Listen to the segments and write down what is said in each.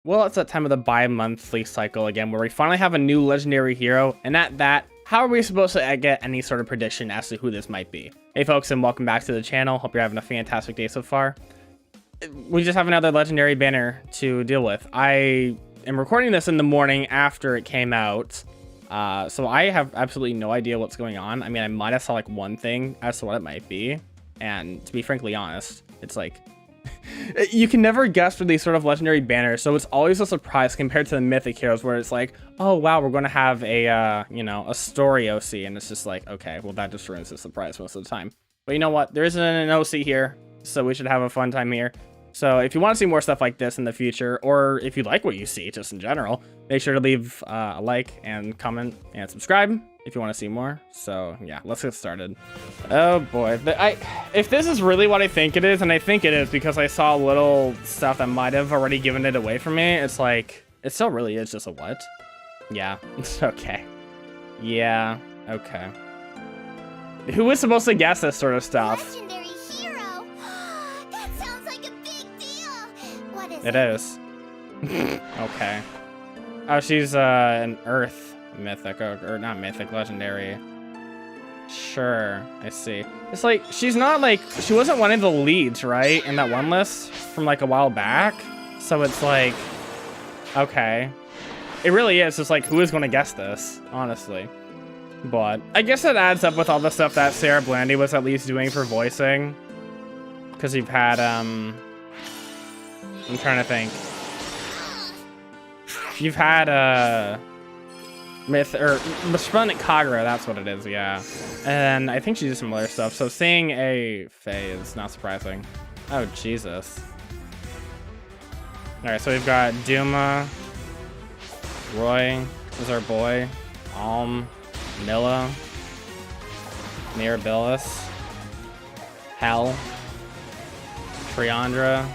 Well, it's that time of the bi-monthly cycle again, where we finally have a new legendary hero, and at that, how are we supposed to get any sort of prediction as to who this might be? Hey folks, and welcome back to the channel. Hope you're having a fantastic day so far. We just have another legendary banner to deal with. I am recording this in the morning after it came out, so I have absolutely no idea what's going on. I mean, I might have saw like one thing as to what it might be, and to be frankly honest, it's like, you can never guess for these sort of legendary banners, so it's always a surprise compared to the mythic heroes where it's like, oh wow, we're going to have a a story OC, and it's just like, okay, well that just ruins the surprise most of the time. But you know what, there isn't an OC here, so we should have a fun time here. So if you want to see more stuff like this in the future, or if you like what you see just in general, make sure to leave a like and comment and subscribe if you want to see more. So yeah, let's get started. Oh boy, if this is really what I think it is, and I think it is because I saw a little stuff that might have already given it away for me, it's like, it still really is just a what? Yeah, it's okay. Yeah, okay. Who was supposed to guess this sort of stuff? Legendary hero? That sounds like a big deal. What is It is. Okay. Oh, she's an Earth mythic, or not mythic, legendary. Sure, I see. It's like, she's not like, she wasn't one of the leads, right? In that one list from like a while back. So it's like, okay. It really is just like, who is going to guess this, honestly? But I guess it adds up with all the stuff that Sarah Blandy was at least doing for voicing. Because you've had, I'm trying to think. You've had, Resplendent Kagura, that's what it is, yeah. And I think she did some other stuff, so seeing a Faye is not surprising. Oh, Jesus. Alright, so we've got Duma, Roy is our boy, Alm, Milla, Mirabilis, Hell, Triandra,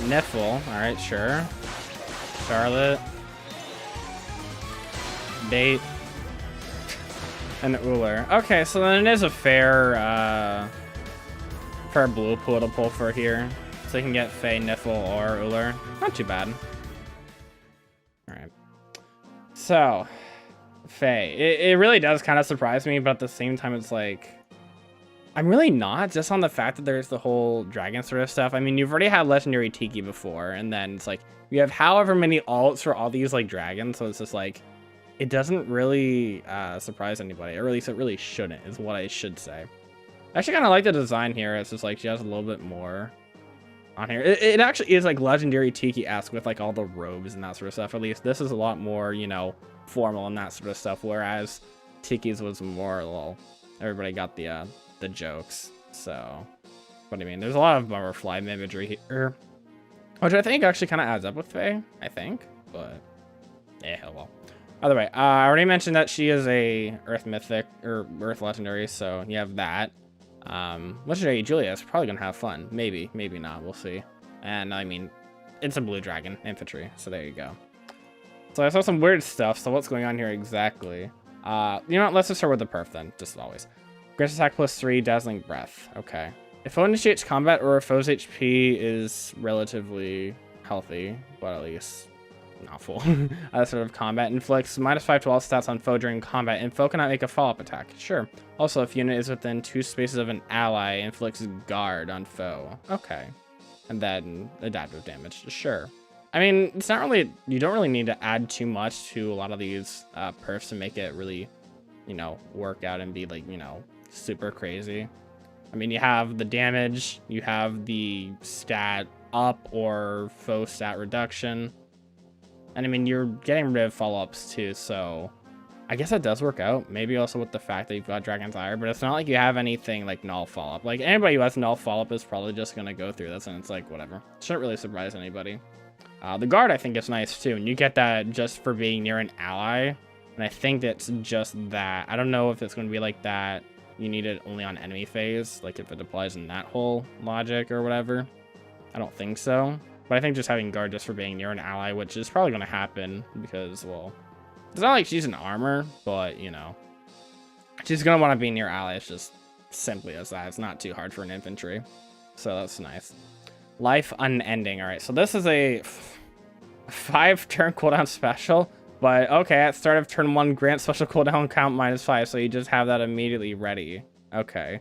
Niffle, alright, sure. Charlotte, Bait, and Uller. Okay, so then it is a fair blue pool to pull for here. So you can get Faye, Niffle, or Uller. Not too bad. Alright. So, Faye. It really does kind of surprise me, but at the same time it's like, I'm really not, just on the fact that there's the whole dragon sort of stuff. I mean, you've already had legendary Tiki before, and then it's like, you have however many alts for all these like dragons, so it's just like, it doesn't really surprise anybody, or at least it really shouldn't, is what I should say. I actually kind of like the design here. It's just like she has a little bit more on here. It actually is like legendary Tiki-esque with like all the robes and that sort of stuff. At least this is a lot more, you know, formal and that sort of stuff, whereas Tiki's was more, well, everybody got the jokes. So, what do you mean? There's a lot of butterfly imagery here, which I think actually kind of adds up with Faye, I think, but yeah, hell well. Either way, I already mentioned that she is a Earth Mythic, or Earth Legendary, so you have that. Legendary Julia is probably gonna have fun. Maybe, maybe not, we'll see. And I mean, it's a blue dragon infantry, so there you go. So I saw some weird stuff, so what's going on here exactly? You know what, let's just start with the perf then, just as always. Grants attack +3, dazzling breath, okay. If foe initiates combat or a foe's HP is relatively healthy, but at least not full. Sort of combat inflicts -5 to all stats on foe during combat, and foe cannot make a follow-up attack. Sure. Also, if unit is within 2 spaces of an ally, inflicts guard on foe. Okay. And then adaptive damage. Sure. I mean, it's not really, you don't really need to add too much to a lot of these perfs to make it really, you know, work out and be like, you know, super crazy. I mean, you have the damage, you have the stat up or foe stat reduction. And I mean, you're getting rid of follow-ups too, so I guess that does work out. Maybe also with the fact that you've got Dragon's Ire, but it's not like you have anything like null follow-up. Like, anybody who has null follow-up is probably just going to go through this, and it's like, whatever. Shouldn't really surprise anybody. The guard, I think, is nice too, and you get that just for being near an ally, and I think that's just that. I don't know if it's going to be like that. You need it only on enemy phase, like if it applies in that whole logic or whatever. I don't think so. But I think just having guard just for being near an ally, which is probably going to happen because, well, it's not like she's an armor, but, you know, she's going to want to be near allies just simply as that. It's not too hard for an infantry. So that's nice. Life unending. All right, so this is a... 5 turn cooldown special, but okay, at start of turn 1, grant special cooldown count -5, so you just have that immediately ready. Okay.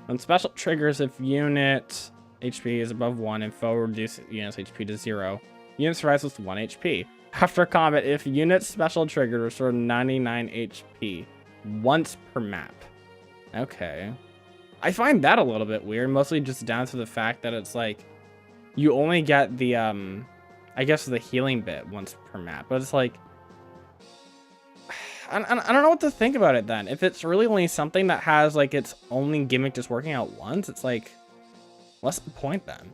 When special triggers, if unit HP is above 1 and foe reduce unit's HP to 0, unit survives with 1 HP. After combat, if unit special triggered, restore 99 HP once per map. Okay. I find that a little bit weird, mostly just down to the fact that it's like you only get the I guess the healing bit once per map, but it's like I don't know what to think about it then. If it's really only something that has like its only gimmick just working out once, it's like, what's the point then?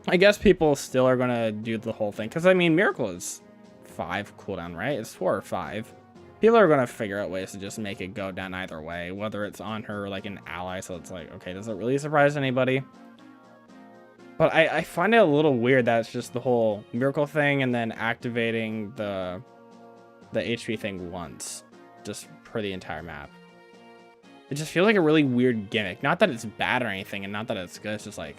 I guess people still are gonna do the whole thing, because I mean Miracle is 5 cooldown, right? It's 4 or 5. People are gonna figure out ways to just make it go down either way, whether it's on her or like an ally, so it's like, okay, does it really surprise anybody? But I find it a little weird that it's just the whole Miracle thing and then activating the HP thing once, just for the entire map. It just feels like a really weird gimmick. Not that it's bad or anything, and not that it's good, it's just like,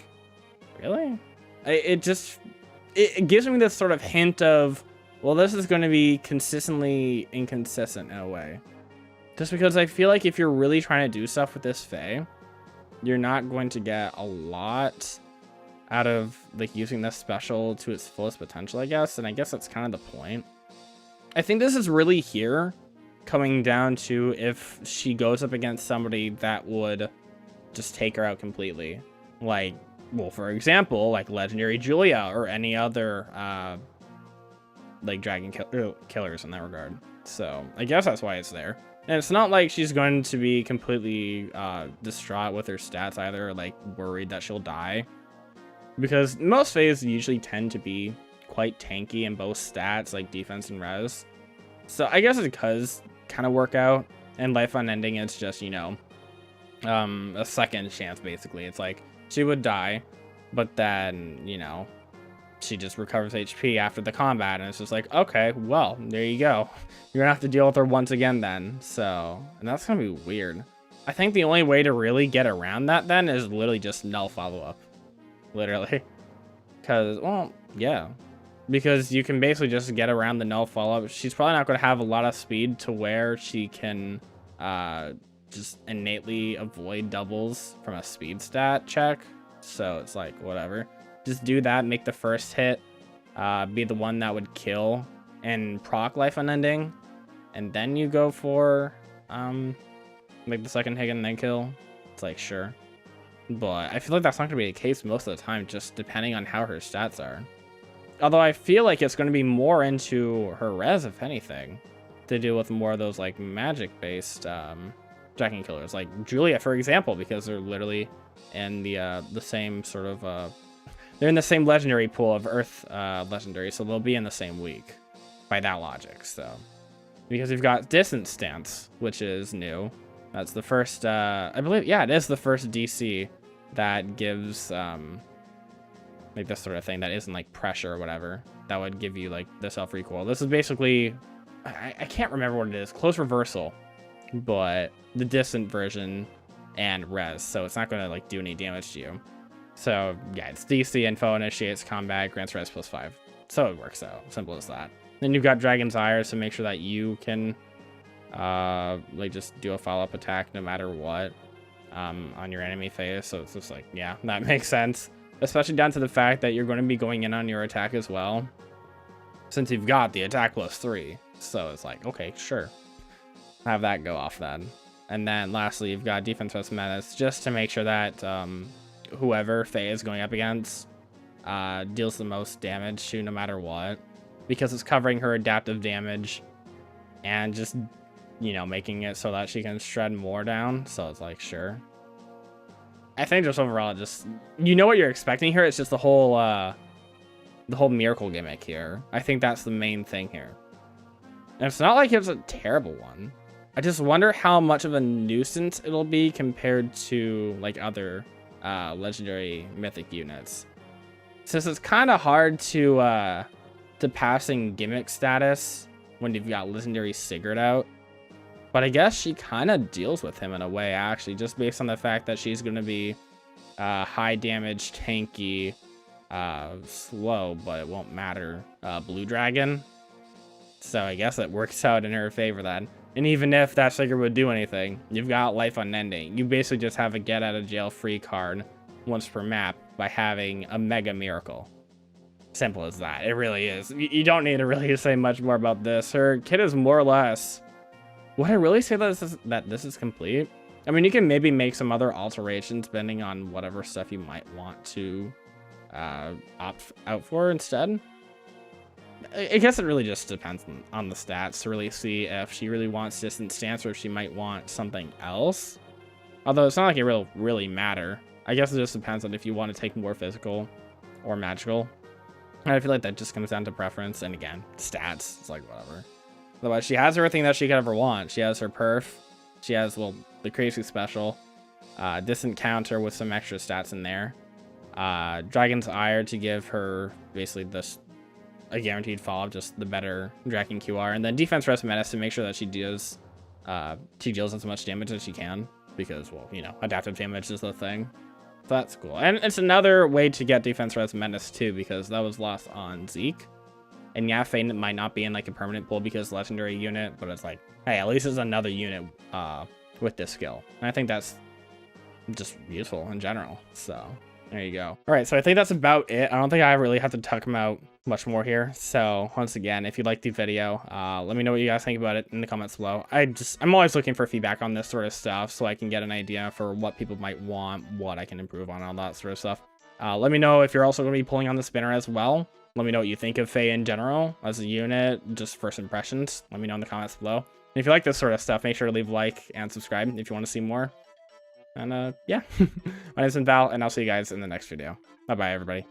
really? It gives me this sort of hint of, well, this is going to be consistently inconsistent in a way. Just because I feel like if you're really trying to do stuff with this Fae, you're not going to get a lot out of like using this special to its fullest potential, I guess. And I guess that's kind of the point. I think this is really here coming down to if she goes up against somebody that would just take her out completely. Like, well, for example, like Legendary Julia or any other like dragon killers in that regard. So I guess that's why it's there. And it's not like she's going to be completely distraught with her stats either, like worried that she'll die. Because most Faes usually tend to be quite tanky in both stats, like defense and res. So I guess it does kind of work out. And Life Unending is just, you know, a second chance, basically. It's like she would die, but then, you know, she just recovers HP after the combat. And it's just like, okay, well, there you go. You're gonna have to deal with her once again then. So, and that's gonna be weird. I think the only way to really get around that then is literally just null follow-up. Literally. Because, well, yeah. Because you can basically just get around the null follow-up. She's probably not going to have a lot of speed to where she can just innately avoid doubles from a speed stat check. So it's like, whatever. Just do that, make the first hit be the one that would kill and proc Life Unending. And then you go for make the second hit and then kill. It's like, sure. But I feel like that's not going to be the case most of the time, just depending on how her stats are. Although I feel like it's going to be more into her res, if anything, to deal with more of those like magic-based dragon killers, like Julia, for example, because they're literally in the same sort of they're in the same legendary pool of Earth legendary, so they'll be in the same week by that logic. So because you've got Distance Stance, which is new. That's the first, I believe, yeah, it is the first DC that gives, like this sort of thing that isn't like pressure or whatever. That would give you like the self recoil. This is basically, I can't remember what it is, close reversal, but the distant version and res. So it's not going to like do any damage to you. So yeah, it's DC, info, initiates combat, grants res +5. So it works out, simple as that. Then you've got Dragon's Ire to make sure that you can like just do a follow-up attack no matter what on your enemy phase. So it's just like, yeah, that makes sense, especially down to the fact that you're going to be going in on your attack as well, since you've got the attack +3. So it's like, okay, sure, have that go off then. And then lastly, you've got Defense + Menace, just to make sure that whoever Faye is going up against deals the most damage to no matter what, because it's covering her adaptive damage and just, you know, making it so that she can shred more down. So it's like, sure. I think just overall, just, you know what you're expecting here. It's just the whole miracle gimmick here. I think that's the main thing here. And it's not like it's a terrible one. I just wonder how much of a nuisance it'll be compared to like other legendary mythic units. Since it's kind of hard to passing gimmick status when you've got legendary Sigurd out. But I guess she kind of deals with him in a way, actually, just based on the fact that she's going to be high damage, tanky, slow, but it won't matter. Blue Dragon. So I guess it works out in her favor then. And even if that sticker would do anything, you've got Life Unending. You basically just have a get out of jail free card once per map by having a Mega Miracle. Simple as that. It really is. You don't need to really say much more about this. Her kit is more or less... Would I really say that this is complete? I mean, you can maybe make some other alterations depending on whatever stuff you might want to opt out for instead. I guess it really just depends on the stats to really see if she really wants Distant Stance or if she might want something else. Although it's not like it will really matter. I guess it just depends on if you want to take more physical or magical. And I feel like that just comes down to preference. And again, stats. It's like whatever. Otherwise, she has everything that she could ever want. She has her perf. She has, well, the crazy special. Distant counter with some extra stats in there. Dragon's Ire to give her basically this... a guaranteed fall of just the better Draken QR, and then Defense Rest Menace to make sure that she deals as much damage as she can, because, well, you know, adaptive damage is the thing. So that's cool. And it's another way to get Defense Rest Menace too, because that was lost on Zeke. And yeah, Faye might not be in like a permanent pull because legendary unit, but it's like, hey, at least it's another unit with this skill. And I think that's just useful in general. So there you go. All right, so I think that's about it. I don't think I really have to talk about much more here. So once again, if you liked the video, let me know what you guys think about it in the comments below. I'm always looking for feedback on this sort of stuff so I can get an idea for what people might want, what I can improve on, all that sort of stuff. Let me know if you're also going to be pulling on the spinner as well. Let me know what you think of Faye in general as a unit, just first impressions. Let me know in the comments below. And if you like this sort of stuff, make sure to leave a like and subscribe if you want to see more. And yeah, my name's Val, and I'll see you guys in the next video. Bye-bye, everybody.